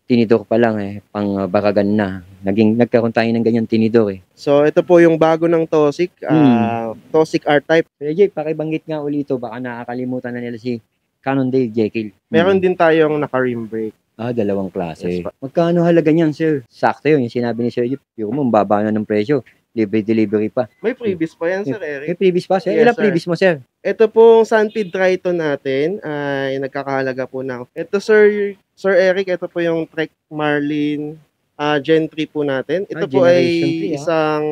tinidor pa lang pang baragan na. Nagkaroon tayo ng ganyan tinidor So, ito po yung bago ng Tosic, Tosic R-Type. Sir AJ, pakibanggit nga uli ito, baka nakakalimutan na nila si Cannondale Jekyll. Meron din tayong naka-rim brake. Dalawang klase. Yes, Magkano halaga niyan, sir? Sakto yun, yung sinabi ni Sir AJ. Yung mo, baba na ng presyo. Libre delivery pa. May previous pa yan, Sir May Eric. previous pa, sir? Yes, Ilang sir. previous mo, sir? Ito pong Sunpeed Triton natin ay nagkakahalaga po ng... Ito, Sir Eric, ito po yung Trek Marlin Gen 3 po natin. Ito po ay Generation 3, isang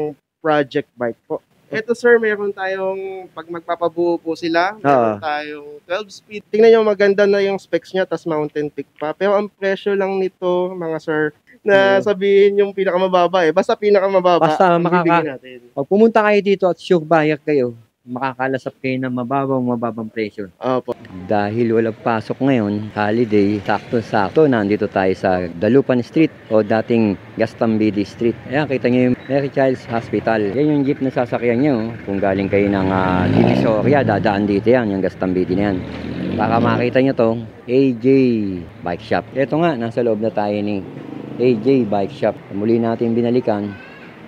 project bike po. Ito, sir, meron tayong, pag magpapabuo po sila, meron tayong 12 speed. Tingnan nyo, maganda na yung specs niya, tas mountain peak pa. Pero ang presyo lang nito, mga sir, na sabihin yung pinakamababa Basta pinakamababa, Basta bibigyan natin. Pag pumunta kayo dito at sure buyer kayo, makakalasap kayo ng mababang presyo. Opo. Dahil walang pasok ngayon, holiday, sakto-sakto, nandito tayo sa Dalupan Street o dating Gastambide Street. Ayan, kita nyo yung Mary Child's Hospital. Yan yung jeep na sasakyan nyo. Kung galing kayo ng Divisoria, dadaan dito yan, yung Gastambide na yan. Baka makita nyo to, AJ Bike Shop. Ito nga, nasa loob na tayo ni AJ Bike Shop. Muli natin binalikan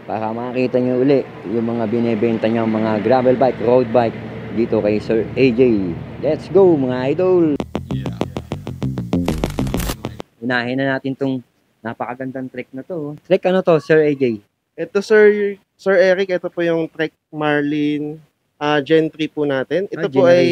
para makita nyo uli yung mga binebenta nyo, mga gravel bike, road bike dito kay Sir AJ. Let's go mga idol! Unahin na natin tong napakagandang trek na to. Trek ano to, Sir AJ? Ito, Sir Eric, ito po yung Trek Marlin Gen 3 po natin. Ito po ay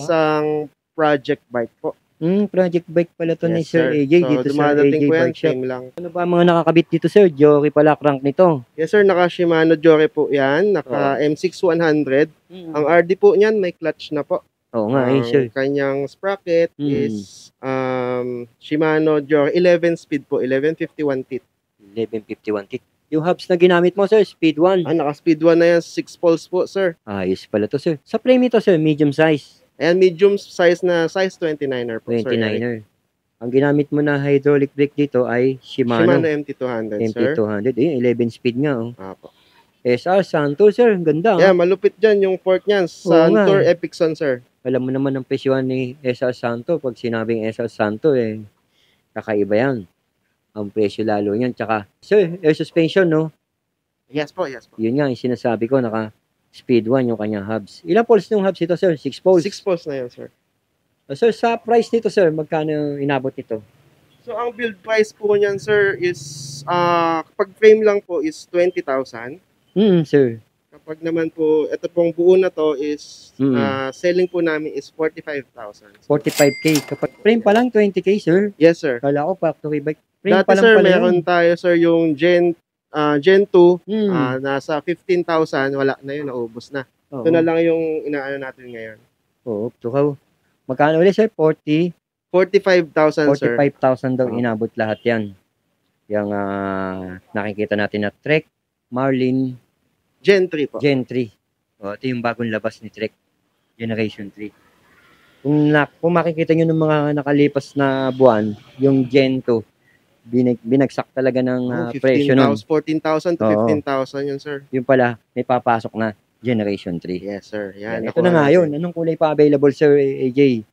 isang project bike po. Project bike pala to ni Sir AJ dito sa AJ Bike Shop. Ano ba mga nakakabit dito, sir? Jory pala crank nito. Yes, sir. Naka Shimano Jory po yan. Naka M6100. Ang RD po niyan may clutch na po. Oo nga, sir. Kanyang sprocket is Shimano Jory 11 speed po. 1151 teeth. 1151 teeth. Yung hubs na ginamit mo, sir, speed 1. Naka speed 1 na yan. 6 poles po, sir. Ayos pala to, sir. Sa frame ito, sir, medium size. Ayan, medium size na size 29er po, 29er. Ang ginamit mo na hydraulic brake dito ay Shimano MT200, sir. MT200. 11 speed nga, Apo. SR Santo, sir. Ganda. Yeah, malupit dyan yung fork niyan. Santor Epicson, sir. Alam mo naman ang presyohan ni SR Santo. Pag sinabing SR Santo, kakaiba yan. Ang presyo lalo yan. Tsaka, sir, air suspension, no? Yes po. Yun nga, yung sinasabi ko, Speed 1 yung kanyang hubs. Ilang poles yung hubs ito, sir? 6 poles? 6 poles na yun, sir. Sir, sa price nito, sir, magkano inabot nito? So, ang build price po niyan, sir, is, kapag frame lang po is 20,000. Sir. Kapag naman po, ito pong buo na to is, selling po namin is 45,000. 45K. Kapag frame pa lang, 20K, sir? Yes, sir. Kala ko, factory bike. Frame dati, sir, meron tayo, sir, yung Gen 2, nasa 15,000, wala na yun, naubos na. Ito na lang yung inaano natin ngayon. So, magkano ulit, sir? 45,000, sir. 45,000 daw inabot lahat yan. Yung nakikita natin na Trek Marlin Gen 3 po. Gen 3. Ito yung bagong labas ni Trek Generation 3. Kung makikita nyo ng mga nakalipas na buwan, yung Gen 2, binagsak talaga ng presyo nun. 14,000 to 15,000 yun, sir. Yung pala, may papasok na Generation 3. Yes, sir. Yan. Ito na nga yun. Anong kulay pa available, sir AJ?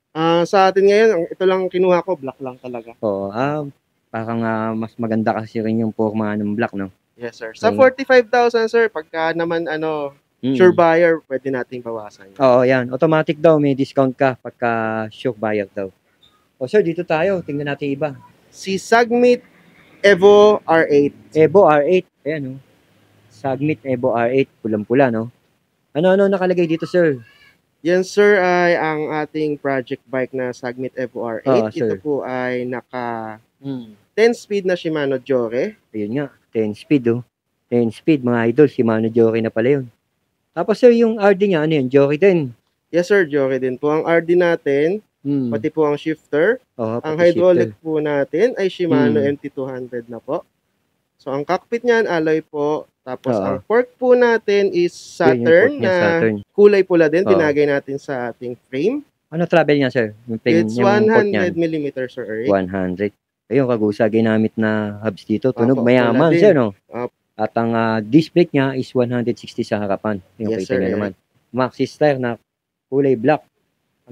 Sa atin ngayon, ito lang kinuha ko, black lang talaga. Parang mas maganda kasi rin yung forma ng black, no? Yes, sir. Sa 45,000, sir, pagka naman, sure buyer, pwede nating bawasan. Yan. Automatic daw, may discount ka pagka sure buyer daw. Sir, dito tayo. Tingnan natin iba. Si Sagmit Evo R8. Evo R8. Ayan, no? Sagmit Evo R8. Pulang-pula, no? Ano nakalagay dito, sir? Yan, sir, ay ang ating project bike na Sagmit Evo R8. Ito po ay naka 10 speed na Shimano Jory. Ayun nga, 10 speed, 10 speed, mga idol. Shimano Jory na pala yun. Tapos, sir, yung RD niya, ano yun? Jory din? Yes, sir, Jory din po. Ang RD natin, pati po ang shifter. Ang hydraulic po natin ay Shimano MT200 na po. So, ang cockpit niyan, alloy po. Tapos, ang fork po natin is Saturn na kulay pula din. Tinagay natin sa ating frame. Ano travel niya, sir? It's 100mm, sir, Eric. 100. Ayun, kagusa, ginamit na hubs dito. Tunog mayaman, sir, no? At ang disc brake niya is 160 sa harapan. Yung kita niya naman. Maxxis tire na kulay black.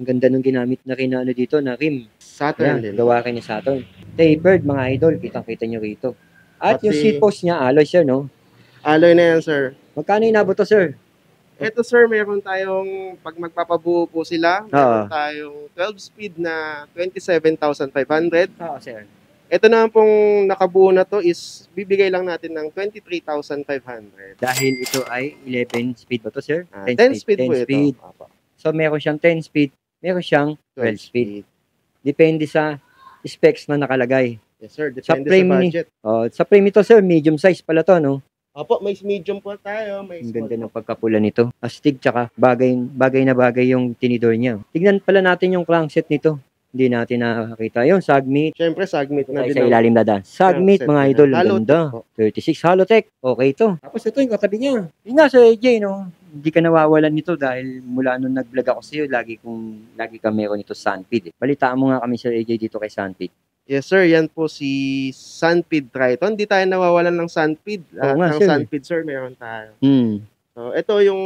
Ang ganda nung ginamit na ano dito na rim. Saturn Ayan, din. gawa rin ni Saturn. Tapered, mga idol. Kitang-kita nyo rito. At yung Pati seat post niya, alloy sir, no? alloy na yan, sir. Magkano inabot to, sir? Ito, sir, meron tayong, pag magpapabuo po sila, meron tayong 12-speed na 27,500. Oo, sir. Ito naman pong nakabuo na to is bibigay lang natin ng 23,500. Dahil ito ay 11 speed ba to, sir? 10 speed po ito. So, meron siyang 10 speed, meron siyang 12 speed. Depende sa specs na nakalagay. Yes, sir. Depende sa budget. Sa frame ito, sir, medium size pala to, no? Opo, may medium po tayo. May ang ganda ng pagkapula nito. Astig, tsaka bagay na bagay yung tinidor niya. Tignan pala natin yung crankset nito. Hindi natin nakakita yun. Sagmit. Siyempre, sagmit na din. Sa ilalim na dan. Sagmit, mga idol. Ang ganda. 36 Halotech. Okay ito. Tapos ito yung katabi niya. Yung nga sa AJ, no? Hindi ka nawawalan nito dahil mula nung nag-vlog ako sa iyo, lagi ka meron nito Sunpid. Balitaan mo nga kami sa AJ dito kay Sunpid. Yes, sir. Yan po si Sunpid Triton. Hindi tayo nawawalan ng Sunpid. Ng Sunpid, sir, meron tayo. So, ito yung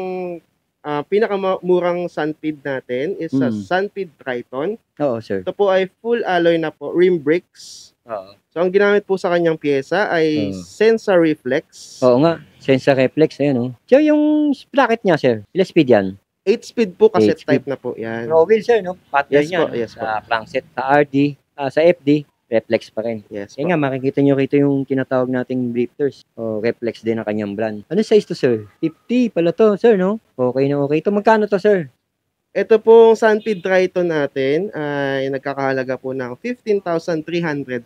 pinakamurang Sunpid natin is sa Sunpid Triton. Oo, sir. Ito po ay full alloy na po, rim bricks. Oo. So, ang ginamit po sa kanyang pyesa ay Sensor Reflex. Oo nga, Sensor Reflex. Ayan, oh. So, yung sprocket niya, sir, ilang speed yan? 8 speed po, cassette type na po yan. No wheel, sir, no? Pattern niya. Yes po. Sa crankset, sa RD, sa FD, reflex pa rin. Yes Kaya nga, makikita nyo rito yung tinatawag nating drifters. O, reflex din ang kanyang brand. Ano size to, sir? 50 pala to, sir, no? Okay na okay. Ito, magkano to, sir? Ito pong Sunpid Triton natin ay nagkakahalaga po ng 15,350.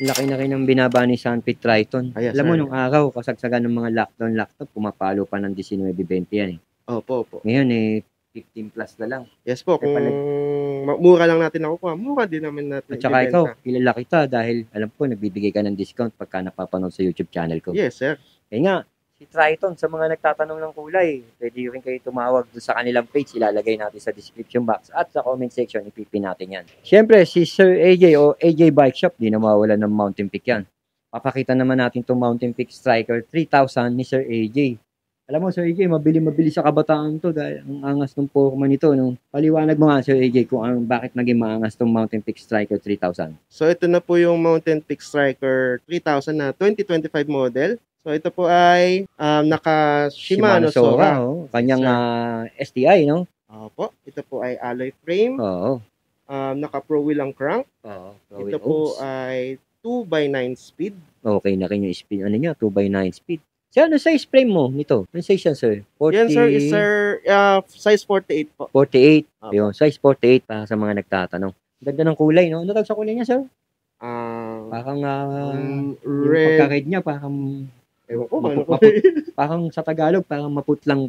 Laki na rin ang binaba ni Sunpid Triton. Alam mo, nung araw, kasagsagan ng mga lockdown laptop, pumapalo pa ng 19.20 yan eh. Opo. Ngayon eh, 15 plus na lang. Yes po, kung mura lang natin nakukuha, mura din naman natin. At saka ikaw, kilala kita dahil alam ko, nagbibigay ka ng discount pagka napapanood sa YouTube channel ko. Yes, sir. Kaya nga, si Triton, sa mga nagtatanong ng kulay, pwede rin kayo tumawag doon sa kanilang page. Ilalagay natin sa description box at sa comment section, ipipin natin yan. Siyempre, si Sir AJ o AJ Bike Shop, di na mawala ng Mountain Peak yan. Papakita naman natin itong Mountain Peak Striker 3000 ni Sir AJ. Alam mo, Sir AJ, mabili sa kabataan to dahil ang angas ng forma nito. No? Paliwanag mo nga, Sir AJ, kung bakit naging maangas tong Mountain Peak Striker 3000. So, ito na po yung Mountain Peak Striker 3000 na 2025 model. So, ito po ay naka-Shimano Sora. Kanyang STI, no? Opo. Ito po ay alloy frame. Oo. Naka-pro wheel ang crank. Oo. Ito po ay 2x9 speed. Okay na rin yung speed. Ano niya? 2x9 speed. So, ano size frame mo nito? Ano size yan, sir? 40... Yan, sir, is size 48 po. 48. Yun, size 48 para sa mga nagtatanong. Ganda ng kulay, no? Ano tawag sa kulay niya, sir? Parang, yung pagka-red niya, parang... Ewan ko, parang sa Tagalog, parang maputlang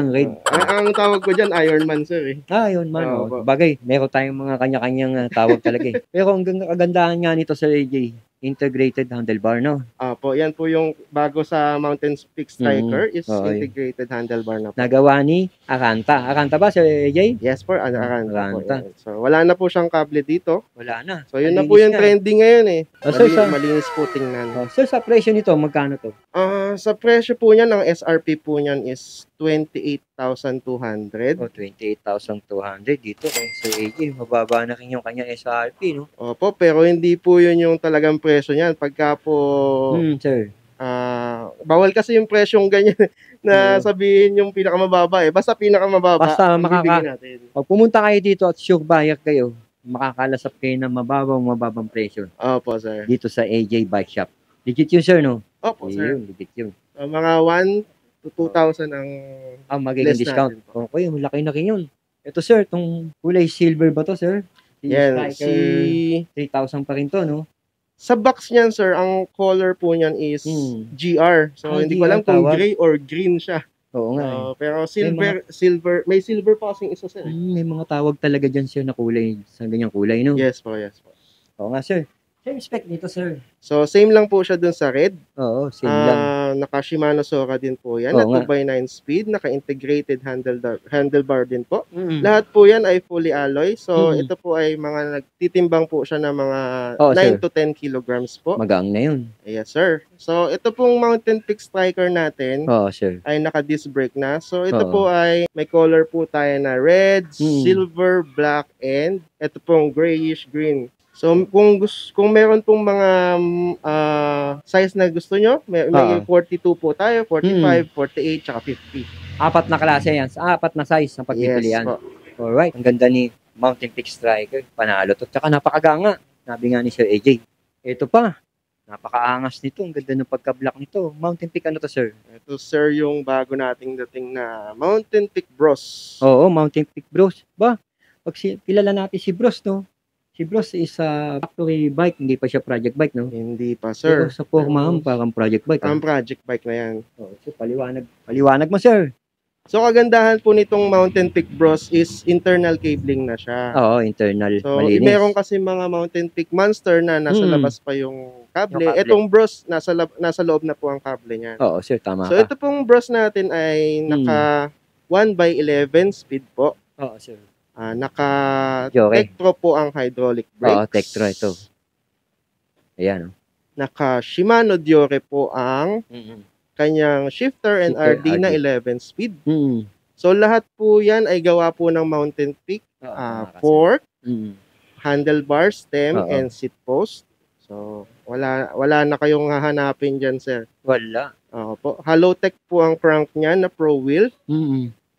red. Ang tawag ko dyan, Iron Man, sir. Iron Man. Bagay, meron tayong mga kanya-kanyang tawag talaga. Pero ang kagandahan nga nito sa AJ, integrated handlebar, no? Po, yan po yung bago sa Mountain Peak Striker is integrated handlebar na po. Nagawa ni Akanta. Akanta ba si AJ? Yes po, Akanta. So, wala na po siyang kable dito. Wala na. So, yun na po yung trending ngayon eh. Malinis po tingnan. So, sa presyo nito, magkano to? Sa presyo po niyan, ang SRP po niyan is 28,200. 28,200 dito kay Sir AJ. Mababa na rin yung kanya SRP, no? Opo, pero hindi po yun yung talagang presyo niyan. Pagka po... sir. Bawal kasi yung presyong ganyan na sabihin yung pinakamababa eh. Basta pinakamababa. Basta natin. Pag pumunta kayo dito at sure buyer kayo, makakalasap kayo ng mababang presyo. Opo, sir. Dito sa AJ Bike Shop. Legit yun, sir, no? Opo, sir. Legit yun. Mga 1 to 2,000 ang magiging discount. Okay, malaki na rin yun. Ito, sir, itong kulay silver ba to, sir? Yan, 3,000 pa rin to, no? Sa box niyan, sir, ang color po niyan is GR. So, hindi ko alam kung gray or green siya. Oo nga. Pero may silver pa kasing isa, sir. May mga tawag talaga dyan, sir, na kulay. Sa ganyang kulay, no? Yes po. Oo nga, sir. Same spec dito, sir. So, same lang po siya dun sa red. Oo, same lang. naka Shimano Sora din po yan, Oo na nga. 2x9 speed, naka-integrated handlebar din po. Mm. Lahat po yan ay fully alloy. So, Mm. ito po ay mga nagtitimbang po siya ng mga Oo, 9 sir. to 10 kilograms po. Magaang na yun. Yes, sir. So, ito pong Mountain Peak Striker natin Oo, sir. ay naka-disc brake na. So, ito Oo. po ay may color po tayo na red, Mm. silver, black, and ito pong grayish green. So, kung meron pong mga size na gusto nyo, may 42 po tayo, 45, 48, tsaka 50. Apat na klase yan. Apat na size ang pagpipilian. Yes po. Alright. Ang ganda ni Mountain Peak Striker. Panalo to. Tsaka napakaganga. Sabi nga ni Sir AJ. Ito pa. Napakaangas nito. Ang ganda ng pagka-black nito. Mountain Peak ano to, sir? Ito, sir, yung bago nating dating na Mountain Peak Bros. Oo, Mountain Peak Bros. Ba? Pag kilala natin si Bros, no? Si Bros is a factory bike. Hindi pa siya project bike, no? Hindi pa, sir. Pero sa forma parang project bike. Ang project bike na yan. Oh, so paliwanag. Paliwanag mo, sir. So, kagandahan po nitong Mountain Peak Bros is internal cabling na siya. Oo, internal. So, malinis. meron kasi mga Mountain Peak Monster na nasa labas pa yung kable. Yung kable. Itong Bros, nasa loob na po ang kable niyan. Oo, sir, tama So, ka. ito pong Bros natin ay naka 1x11 speed po. Oo, sir. Naka Joke. Tektro po ang hydraulic brakes. Oo, Tektro ito. Ayan, oh. Naka Shimano Diore po ang kanyang shifter and Shifter, RD na 11 speed. Mm. So, lahat po yan ay gawa po ng Mountain Peak. Fork, handlebar, stem, Oo. and seat post. So, wala na kayong hahanapin dyan, sir. Wala. Po. Halotech po ang crank niya na Pro Wheel.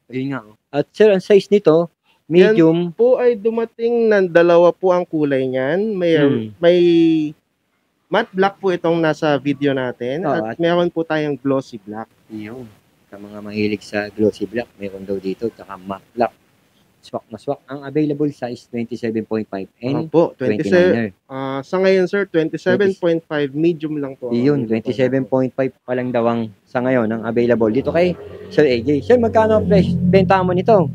Ayun nga. Oh. At sir, ang size nito, medium. Po ay dumating ng dalawa po ang kulay niyan. May matte black po itong nasa video natin. Oo, at meron po tayong glossy black. Yun. Sa mga mahilig sa glossy black, meron daw dito, tsaka matte black. Swak na swak. Ang available size, 27.5 and Po, 29er. Sa ngayon, sir, 27.5 medium lang po. Yun, 27.5 pa lang daw ang sa ngayon ang available dito kay Sir AJ. Sir, magkano ang price benta mo nito?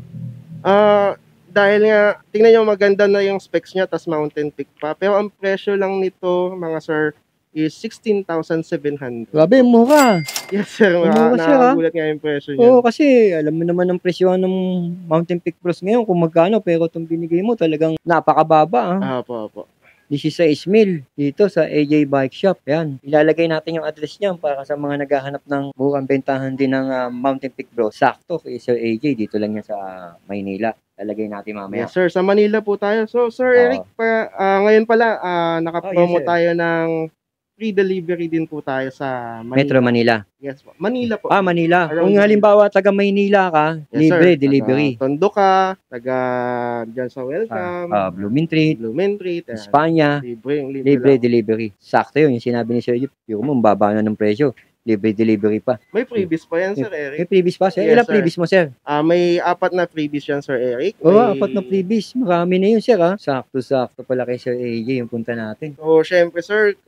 Dahil nga, tingnan nyo maganda na yung specs niya, tas Mountain Peak pa. Pero ang presyo lang nito, mga sir, is 16,700. Grabe, mura. Yes, sir. Mura siya, Nakagulat nga yung presyo niya. Oo, kasi alam mo naman ang presyo ng Mountain Peak Bros ngayon kung magkano, pero itong binigay mo talagang napakababa. Opo. 16,000 dito sa AJ Bike Shop. Yan. Ilalagay natin yung address niya para sa mga naghahanap ng murang bentahan din ng Mountain Peak Bros. Sakto kay Sir AJ. Dito lang yan sa Maynila. Lalagay natin mamaya. Yes, sir. Sa Manila po tayo. So, Sir Eric, ngayon pala, nakapromo Yes, sir. tayo ng free delivery din po tayo sa Manila. Metro Manila. Yes po. Manila po. Manila. Around Kung halimbawa taga Maynila ka, Yes, libre sir. delivery. Taga Tondo ka, taga dyan sa Welcome, Bloomingtreet, Blumentritt, Espanya, libre libre lang. delivery. Sakto yun, yung sinabi ni Sir Jeep. Yung mo, baba na ng presyo. Libre delivery pa. May freebies pa yan, Sir May Eric. freebies pa, sir? Yes, Ilang sir. freebies mo, sir? May 4 na freebies yan, Sir Eric. Oo, May- 4 na freebies. Marami na yun, sir, ha? Sakto-sakto pala kay Sir AJ yung punta natin. So, syempre, sir,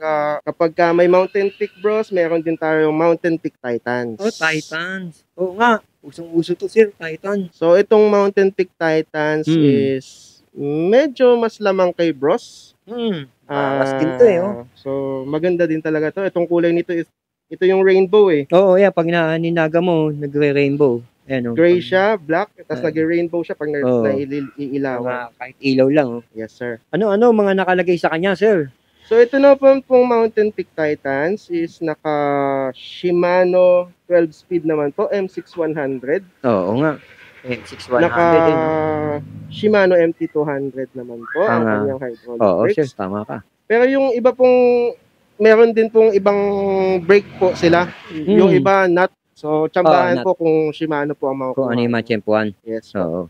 kapag may Mountain Peak Bros, meron din tayong Mountain Peak Titans. Oh, Titans. Oo nga. Usong-uso to, sir, Titan. So, itong Mountain Peak Titans is medyo mas lamang kay Bros. Maras din to, oh. So, maganda din talaga to. Itong kulay nito is, ito yung rainbow eh. Oo, yeah. Pag ninaga mo, nagre-rainbow. Ayan, oh. Gray siya, black, tapos Ah. nag-rainbow siya pag Oo. naiilaw. Kahit ilaw lang, oh. Yes, sir. Ano mga nakalagay sa kanya, sir? So, ito na pong Mountain Peak Titans is naka Shimano 12 speed naman po, M6100. Oo nga. M6100 Naka din. Shimano MT200 naman po, ang kanyang hydraulic Oo, sir, brakes. tama ka. Pero yung iba pong, meron din pong ibang brake po sila. Yung iba, nut. So, tsambahan nut. po kung Shimano po ang mga Kung ano yung matsyempuan. Yes po. Oo.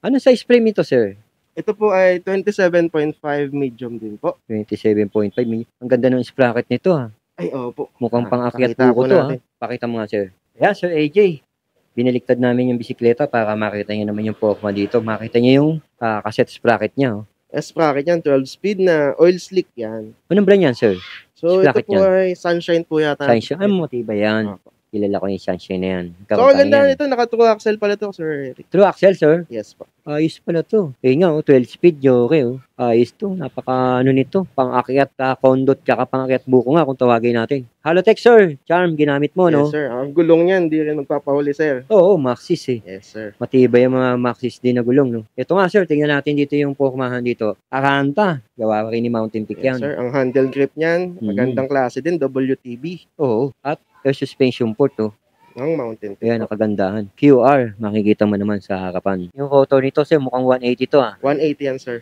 Ano size frame ito, sir? Ito po ay 27.5 medium din po. 27.5. Ang ganda ng sprocket nito, ha? Ay, opo. Mukhang pang-akyat pakita po po to, ha? natin. Pakita mo nga, sir. Yeah, Sir AJ. Binaliktad namin yung bisikleta para makita niyo naman yung forma dito. Makita niyo yung cassette sprocket niya, oh. S-Sprocket yan, 12 speed na oil slick yan. Anong brand yan, sir? So, Sprocket ito po ay Sunshine po yata. Sunshine. Ay, matibay yan. Opo. Kilala ko yung Sunshine na yan. So, ang ganda nito, naka-true axle pala to, Sir Eric. True axle, sir. Yes po. Ayos pala 'to. Nga 12 speed joke, oh. Ayos 'to, napaka-ano nito, pang-akyat, kondot tsaka pang-akyat buko nga kung tawagin natin. Halotech sir, charm ginamit mo, Yes, no? sir. Ang gulong niyan, hindi rin magpapahuli, sir. Oo, Maxxis, eh. Yes, sir. Matibay yung mga Maxxis din na gulong, no? Ito nga sir, tingnan natin dito yung pormahan dito. Aranta, gawa rin ni Mountain Peak Yes, yan. sir. Ang handle grip niyan, magandang klase din, WTB. Oo, at air suspension port, oh. Ng Mountain Peak. Ayan, nakagandahan. QR, makikita mo naman sa harapan. Yung rotor nito, sir, mukhang 180 to, 180 yan, sir.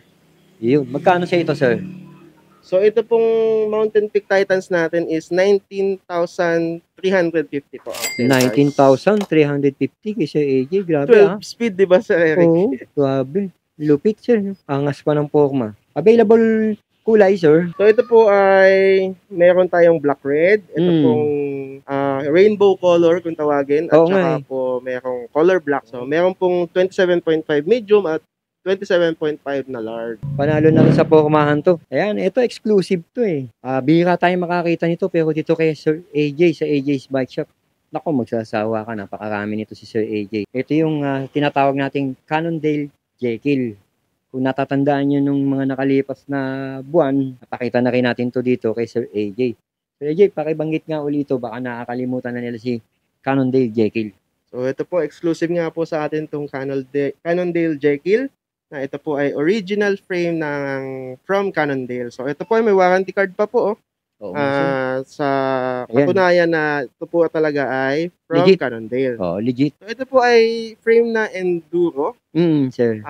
Yun. Magkano siya ito, sir? So, ito pong Mountain Peak Titans natin is 19,350 po. 19,350 kay Sir AJ. Grabe, 12 speed, di ba, Sir Eric? Oo, grabe. Lupit, sir. Angas pa ng forma. Available kulay, sir? So, ito po ay meron tayong black red. Ito pong rainbow color kung tawagin. At saka po merong color black. So, meron pong 27.5 medium at 27.5 na large. Panalo na rin sa pormahan to. Ayan, ito exclusive to eh. Bihira tayo makakita nito pero dito kay Sir AJ sa AJ's Bike Shop. Nako, magsasawa ka. Napakarami nito si Sir AJ. Ito yung tinatawag nating Cannondale Jekyll. Kung natatandaan nyo nung mga nakalipas na buwan, napakita na rin natin to dito kay Sir AJ. Sir AJ, pakibanggit nga ulit ito. Baka nakakalimutan na nila si Cannondale Jekyll. So, ito po, exclusive nga po sa atin itong Cannondale Jekyll. Na ito po ay original frame from Cannondale. So, ito po ay may warranty card pa po. Sa katunayan na ito po talaga ay from legit. Cannondale. Legit. So, ito po ay frame na enduro. Sir.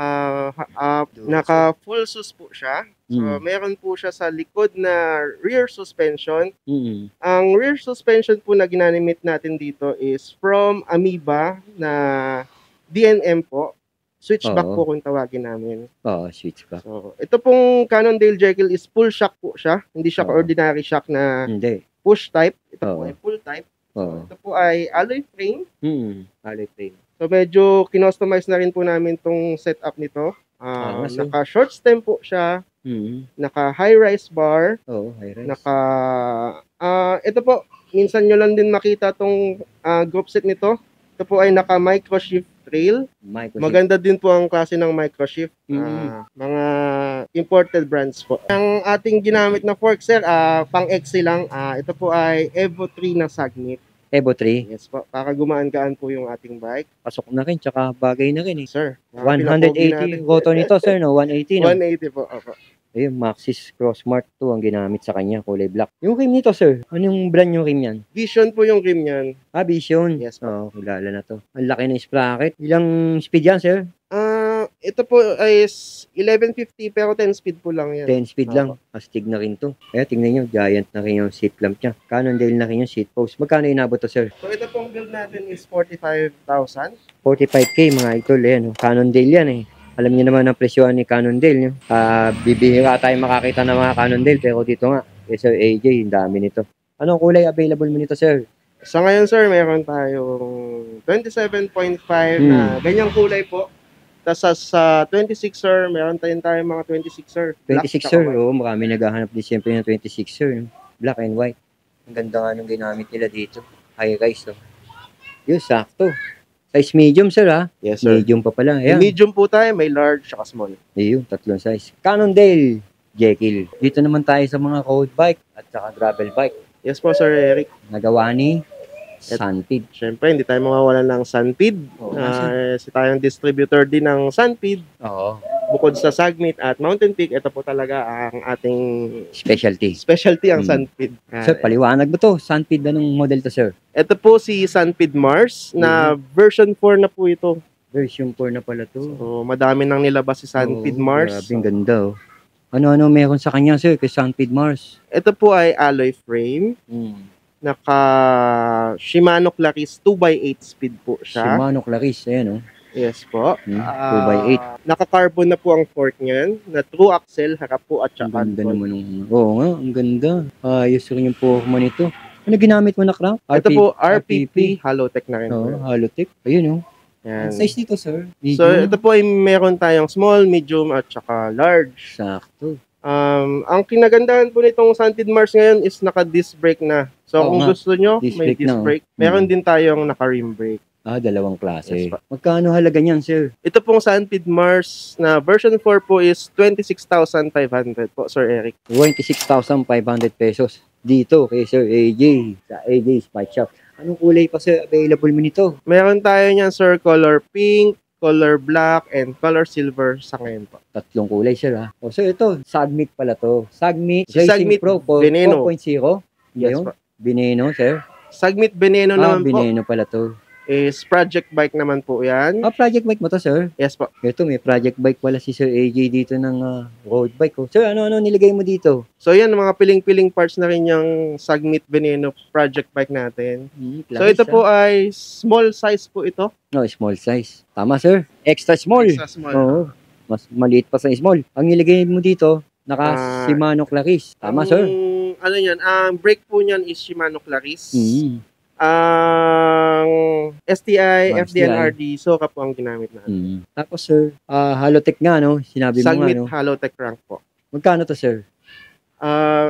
Naka full sus po siya. So, meron po siya sa likod na rear suspension. Ang rear suspension po na ginamit natin dito is from Amoeba na DNM po. Switchback po kung tawagin namin. Switchback. So, ito pong Cannondale Jekyll is full shock po siya. Hindi siya ordinary shock na push type. Ito po ay full type. So, ito po ay alloy frame. Alloy frame. So, medyo kinostomize na rin po namin itong setup nito. Naka short stem po siya. Naka high-rise bar. High-rise. Ito po, minsan nyo lang din makita itong group set nito. Ito po ay naka microshift rail. Maganda din po ang klase ng microshift. Mga imported brands po. Ang ating ginamit na fork, sir, pang XC lang. Ito po ay Evo 3 na Sagnit. Evo 3? Yes po. Para gumaan-gaan po yung ating bike. Pasok na rin, tsaka bagay na rin eh. Sir. 180 rotor nito, sir, no? 180 no? 180 po. Opo. Ayun, Maxxis Crossmart 2 ang ginamit sa kanya, kulay black. Yung rim nito, sir, anong brand yung rim yan? Vision po yung rim yan. Vision? Yes po. Kilala na to. Ang laki ng sprocket. Ilang speed yan, sir? Ito po ay 1150 pero 10 speed po lang yan. 10 speed lang. Astig na rin to. Kaya tingnan nyo, giant na rin yung seat lamp niya. Cannondale na rin yung seat post. Magkano inabot to, sir? So ito pong build natin is 45,000. 45K mga idol. Ayan, Cannondale yan eh. Alam niyo naman ang presyohan ni Cannondale. Bibihira tayo makakita ng mga Cannondale. Pero dito nga, Sir AJ, yung dami nito. Anong kulay available mo nito, sir? Sa ngayon, sir, meron tayong 27.5 na ganyang kulay po. Tapos sa 26er, meron tayong mga 26er. 26er, marami naghahanap din siyempre ng 26er. Black and white. Ang ganda nga nung ginamit nila dito. High-rise, no? Yun, sakto. Size medium, sir, ha? Yes, sir. Medium pa pala. Ayan. Medium po tayo, may large at small. Ayun, tatlong size. Cannondale Jekyll. Dito naman tayo sa mga road bike at saka gravel bike. Yes po, Sir Eric. Nagawa ni Sunpid. Siyempre, hindi tayo mawawalan ng Sunpid. Si tayong distributor din ng Sunpid. Bukod sa Sagnit at Mountain Peak, ito po talaga ang ating specialty ang Sunpid. Sir, paliwanag mo to. Sunpid, anong model to, sir? Ito po si Sunpid Mars na version 4 na po ito. Version 4 na pala to. So, madami nang nilabas si Sunpid Mars. Grabe, ang ganda, Ano-ano meron sa kanya, sir, kay Sunpid Mars? Ito po ay alloy frame. Naka Shimano Claris 2x8 speed po siya. Shimano Claris, ayan Yes po. 2x8. Naka-carbon na po ang fork niyan. Na true axle, harap po at saka. Ang ganda naman nga, ang ganda. Ayos rin yung forma nito. Ano ginamit mo na crank? Ito po, RPP. Halotech na rin po. Halotech. Ayun Yan. Ang size nito, sir? Medium? So, ito po ay meron tayong small, medium, at saka large. Sakto. Ang kinagandahan po nitong Sunpid Mars ngayon is naka-disc brake na. So, kung gusto nyo, may disc brake. Meron din tayong naka-rim brake. Dalawang klase. Yes, pa. Magkano halaga niyan, sir? Ito pong Sunpeed Mars na version 4 po is 26,500 po, Sir Eric. 26,500 pesos. Dito kay Sir AJ. Sa AJ's Bike Shop. Anong kulay pa, sir, available mo nito? Meron tayo niyan, sir, color pink, color black, and color silver sa ngayon po. Tatlong kulay, sir, ha? O, sir, ito. Sagmit pala to. Sagmit Si Racing Sagmit Pro Veneno. 4.0. Yes, Yun. po. Veneno, sir. Sagmit Veneno naman po Veneno pala to. is project bike naman po yan. Project bike mo to, sir? Yes po. Ito, may project bike pala si Sir AJ dito ng road bike. Oh. Sir, ano nilagay mo dito? So yan, mga piling-piling parts na rin yung Sagmit Veneno project bike natin. So ito po ay small size po ito. No, small size. Tama, sir. Extra small. Extra small. Oo. Mas maliit pa sa small. Ang nilagay mo dito, naka Shimano Claris. Tama, sir. Ano yan, ang brake po niyan is Shimano Claris. Ang STI, FDNRD, Soka po ang ginamit natin. Tapos, sir, Halotech nga, no? Sinabi mo Sagmit nga, no? Halotech crank po. Magkano to, sir?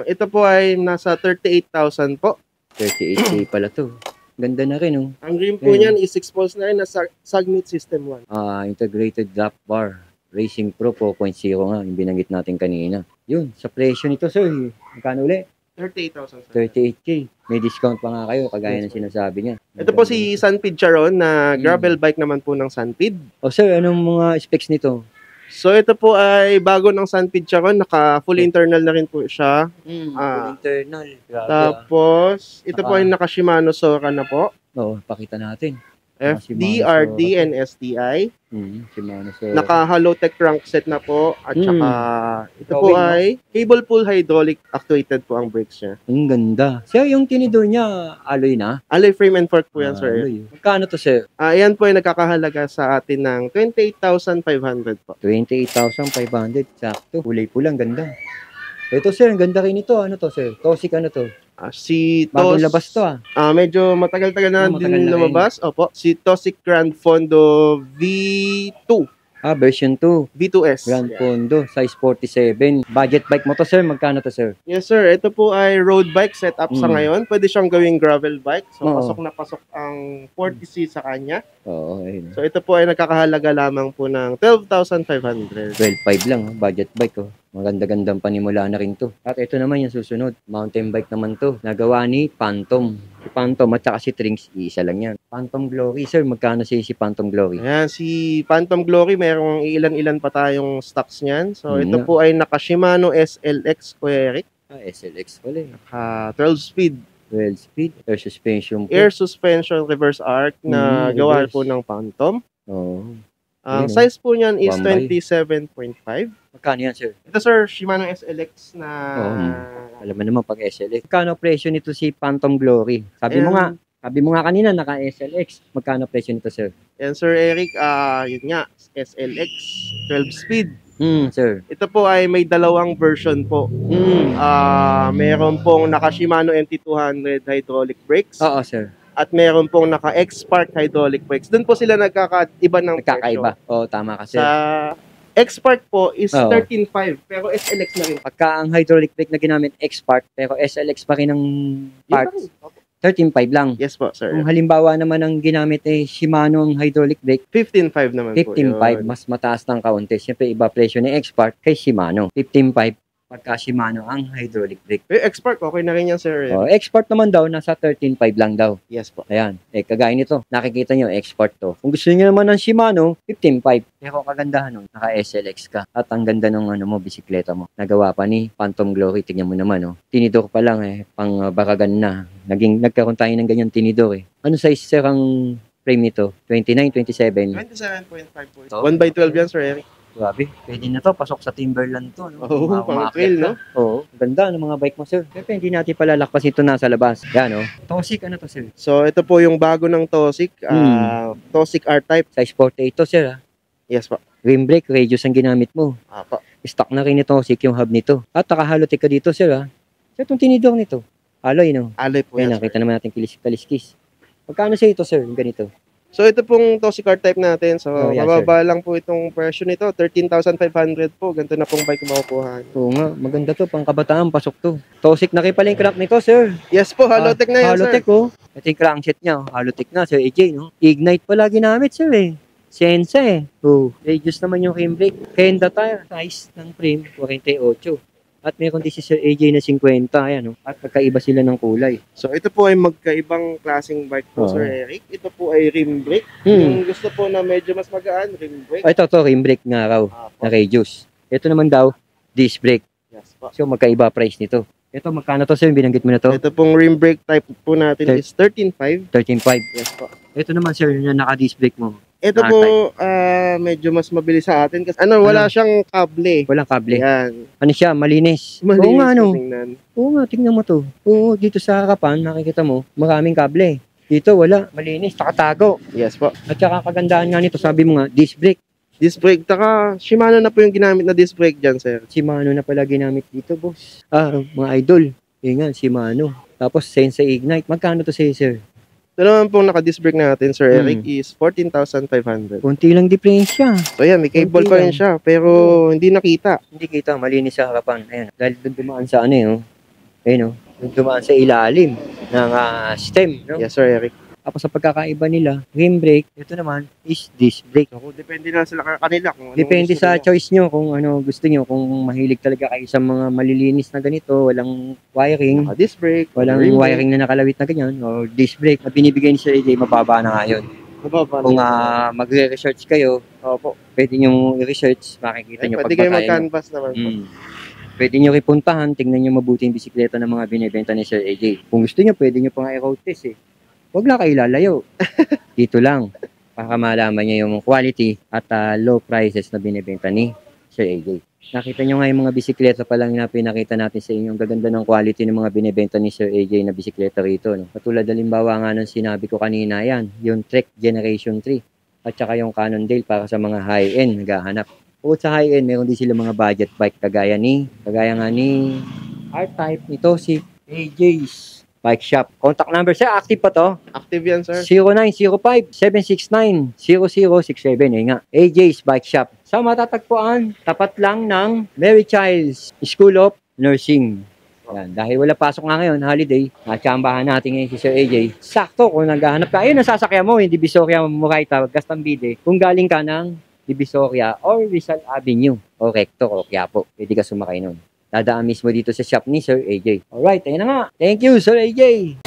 Ito po ay nasa 38,000 po. 38K pala to. Ganda na rin, no? Ang rim po niyan is 6 poles na rin na Sagmit System 1. Integrated drop bar. Racing Pro 4.0 nga, yung binanggit natin kanina. Yun, sa presyo nito, sir, magkano ulit? 38,000. 38K. May discount pa nga kayo, kagaya ng sinasabi niya. Ito po si Sunpeed Charon na gravel bike naman po ng Sunpeed. O sir, anong mga specs nito? So ito po ay bago ng Sunpeed Charon, naka full internal na rin po siya. Full internal. Grabe, Tapos, ito po ay naka Shimano Sora na po. Oo, pakita natin. FD, RD, and STI. Shimano Sora. Naka Halotech crankset na po. At saka, ito po ay cable pull hydraulic actuated po ang brakes niya. Ang ganda. Sir, yung tinidor niya, alloy na? Alloy frame and fork po yan, sir. Alloy. Magkano to, sir? Ayan po ay nagkakahalaga sa atin ng 28,500 po. 28,500. Sakto. Kulay pulang, ganda. Ito, sir, ang ganda rin ito. Ano to, sir? Toxic ano to? Si Bagong labas to, medyo matagal-tagal na din lumabas. Opo. Si Tosic Grand Fondo V2. Version 2. V2S. Grand Fondo, size 47. Budget bike mo to, sir. Magkano to, sir? Yes, sir. Ito po ay road bike setup sa ngayon. Pwede siyang gawing gravel bike. So, pasok na pasok ang 40C sa kanya. Oo, ayun. So, ito po ay nakakahalaga lamang po ng 12,500. 12,500 lang, budget bike, oh. Maganda-gandang panimula na rin to. At ito naman yung susunod. Mountain bike naman to. Nagawa ni Phantom. Si Phantom at saka si Trinks, isa lang yan. Phantom Glory, sir. Magkano si Phantom Glory? Ayan, si Phantom Glory, mayroong ilan-ilan pa tayong stocks niyan. So, ito po ay naka Shimano SLX, Kuya Eric. SLX pala. Naka 12 speed. 12 speed. Air suspension po. Air suspension reverse arc na gawa po ng Phantom. Oo. Ang size po niyan is 27.5. Magkano yan, sir? Ito, sir, Shimano SLX na... Alam mo naman pag SLX. Magkano presyo nito si Phantom Glory? Sabi mo nga kanina, naka SLX. Magkano presyo nito, sir? Yan, Sir Eric, yun nga, SLX, 12 speed. Sir. Ito po ay may dalawang version po. Meron pong naka Shimano MT200 hydraulic brakes. Oo, sir. At meron pong naka X-Spark hydraulic brakes. Doon po sila nagkakaiba ng Nagkakaiba. Oo, tama kasi. Sa X-Spark po is 13.5 pero SLX na rin. Pagka ang hydraulic brake na ginamit X-Spark pero SLX pa rin ang parts. 13.5 lang. Yes po, sir. Kung halimbawa naman ang ginamit ay Shimano ang hydraulic brake, 15.5 naman 15.5, po yun. mas mataas ng kaunti. Siyempre, iba presyo ni X-Spark kay Shimano. 15.5 pagka Shimano ang hydraulic brake. X-Spark, okay na rin yan, sir. Export naman daw, nasa 13.5 lang daw. Yes po. Ayan. Kagaya nito, nakikita nyo, export to. Kung gusto niyo naman ng Shimano, 15.5. Pero kagandahan nun, naka-SLX ka. At ang ganda ng bisikleta mo. Nagawa pa ni Phantom Glory. Tingnan mo naman, Tinidor pa lang, pang bakagan na. Nagkaroon tayo ng ganyan tinidor, Ano size, sir, ang frame nito? 29, 27? 27.5 po. 1x12 yan, Sir Eric. Grabe, pwede na to. Pasok sa Timberland to. No? Oo, pang trail, no? Oo, ganda ng mga bike mo, sir. Pero hindi natin palalakpas ito nasa labas. Yan, Toxic, ano to, sir? So, ito po yung bago ng Toxic. Toxic R-Type. Size 48 to, sir, Yes po. Rim brake, radius ang ginamit mo. Apo. Stock na rin ni Toxic yung hub nito. At nakahalotech ka dito, sir, Sir, itong tinidor nito. Alloy, no? Alloy po yan, yan, nakita naman natin kaliskis. Magkano siya ito, sir? Yung ganito. So, ito pong Toxic R-Type natin. So, yeah, mababa lang po itong presyo nito. 13,500 po. Ganito na pong bike makukuha. Oo nga, maganda to. Pang kabataan, pasok to. Toxic na kayo pala yung crank nito, sir. Yes po, Halotech na yan, Halotech, sir. Ito yung crankshaft niya, halotik na, Sir AJ, no? Ignite pala ginamit, sir, eh. Sensa, eh. Oh, reduce naman yung frame brake. Kenda tire, size ng frame, 48. At meron din si Sir AJ na 50, ayan, no? At magkaiba sila ng kulay. So, ito po ay magkaibang klaseng bike po, Sir Eric. Ito po ay rim brake. Yung gusto po na medyo mas magaan, rim brake. Ito, rim brake nga raw, na reduce. Ito naman daw, disc brake. Yes po. So, magkaiba price nito. Ito, magkano to, sir? Binanggit mo na to? Ito pong rim brake type po natin is 13.5. 13.5. Yes po. Ito naman, sir, yung naka-disc brake mo. Ito po, medyo mas mabilis sa atin. Kasi wala siyang kable. Walang kable. Yan. Ano siya, malinis. Malinis Oo nga, no? tingnan. Oo nga, tingnan mo to. Oo, dito sa harapan, nakikita mo, maraming kable. Dito, wala. Malinis, nakatago. Yes po. At saka kagandahan nga nito, sabi mo nga, disc brake. Disc brake, taka Shimano na po yung ginamit na disc brake dyan, sir. Shimano na pala ginamit dito, boss. Mga idol. Yun nga, Shimano. Tapos, Sensei Ignite. Magkano to sa'yo, sir? Ito naman pong naka-disc brake natin, Sir Eric, is 14,500. Kunti lang diferensya. So, yan, may cable pa rin siya, pero hindi nakita. Hindi kita, malinis sa harapan. Ayan, dahil doon dumaan sa ano, oh. Ayun, oh. Doon dumaan sa ilalim ng stem, no? Yes, Sir Eric. Tapos sa pagkakaiba nila, rim brake, ito naman is disc brake. So, depende na sila kanila. Kung Depende sa choice nyo kung ano gusto nyo. Kung mahilig talaga kayo sa mga malilinis na ganito, walang wiring, disc brake, walang wiring na nakalawit na ganyan, o disc brake na binibigay ni Sir AJ, mababa na nga yun. Kung magre-research kayo, pwede nyo i-research, makikita nyo pwede kayo mag-canvas naman po. Pwede nyo ipuntahan, tingnan nyo mabuti yung bisikleta ng mga binibenta ni Sir AJ. Kung gusto nyo, pwede nyo pa nga i-road test eh. Huwag lang kayo lalayo. Dito lang. Para malaman nyo yung quality at low prices na binibenta ni Sir AJ. Nakita nyo nga yung mga bisikleta pa lang na pinakita natin sa inyo. Ang gaganda ng quality ng mga binibenta ni Sir AJ na bisikleta rito. No? Katulad halimbawa nga ng sinabi ko kanina yan. Yung Trek Generation 3. At saka yung Cannondale para sa mga high-end naghahanap. Bukod sa high-end, meron din sila mga budget bike kagaya nga ni R-Type nito si AJ's Bike Shop. Contact number, sir, active pa to? Active yan, sir. 0905-769-0067. Ayun nga, AJ's Bike Shop. Sa matatagpuan, tapat lang ng Mary Child's School of Nursing. Yan. Dahil wala pasok nga ngayon, holiday, natsambahan natin ngayon si Sir AJ. Sakto, kung naghahanap ka, ayun, nasasakyan mo, hindi Divisoria, Moraita, Gastambide. Kung galing ka ng Divisoria or Rizal Avenue, o Recto, o Quiapo, pwede ka sumakay nun. Dadaan mismo dito sa shop ni Sir AJ. Alright, ayun na nga. Thank you, Sir AJ.